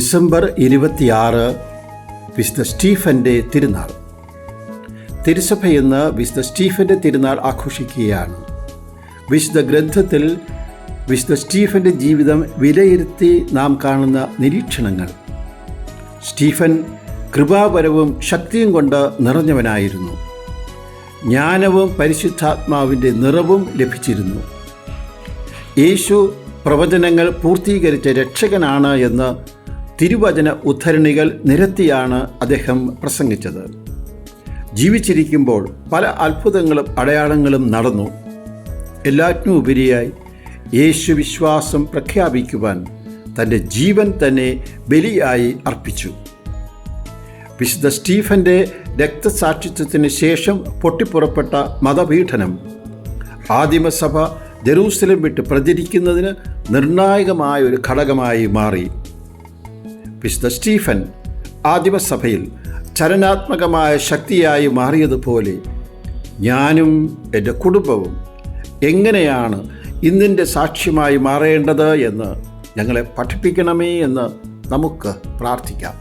December 26 വിശുദ്ധ സ്റ്റീഫൻ്റെ തിരുനാൾ. തിരുസഭ ഇന്ന് വിശുദ്ധ സ്റ്റീഫൻ്റെ തിരുനാൾ ആഘോഷിക്കുകയാണ്. വിശുദ്ധ ഗ്രന്ഥത്തിൽ വിശുദ്ധ സ്റ്റീഫൻ്റെ ജീവിതം വിലയിരുത്തി നാം കാണുന്ന നിരീക്ഷണങ്ങൾ. സ്റ്റീഫൻ കൃപാവരവും ശക്തിയും കൊണ്ട് നിറഞ്ഞവനായിരുന്നു. ജ്ഞാനവും പരിശുദ്ധാത്മാവിൻ്റെ നിറവും ലഭിച്ചിരുന്നു. യേശു പ്രവചനങ്ങൾ പൂർത്തീകരിച്ച രക്ഷകനാണ് എന്ന് തിരുവചന ഉദ്ധരണികൾ നിരത്തിയാണ് അദ്ദേഹം പ്രസംഗിച്ചത്. ജീവിച്ചിരിക്കുമ്പോൾ പല അത്ഭുതങ്ങളും അടയാളങ്ങളും നടന്നു. എല്ലാറ്റിനും ഉപരിയായി യേശു വിശ്വാസം പ്രഖ്യാപിക്കുവാൻ തൻ്റെ ജീവൻ തന്നെ ബലിയായി അർപ്പിച്ചു. വിശുദ്ധ സ്റ്റീഫൻ്റെ രക്തസാക്ഷിത്വത്തിന് ശേഷം പൊട്ടിപ്പുറപ്പെട്ട മതപീഡനം ആദിമസഭ ജെറൂസലം വിട്ട് പ്രചരിക്കുന്നതിന് നിർണായകമായ ഒരു ഘടകമായി മാറി. വിശുദ്ധ സ്റ്റീഫൻ ആദിമസഭയിൽ ചലനാത്മകമായ ശക്തിയായി മാറിയതുപോലെ ഞാനും എൻ്റെ കുടുംബവും എങ്ങനെയാണ് ഇന്നിൻ്റെ സാക്ഷ്യമായി മാറേണ്ടത് എന്ന് ഞങ്ങളെ പഠിപ്പിക്കണമേ എന്ന് നമുക്ക് പ്രാർത്ഥിക്കാം.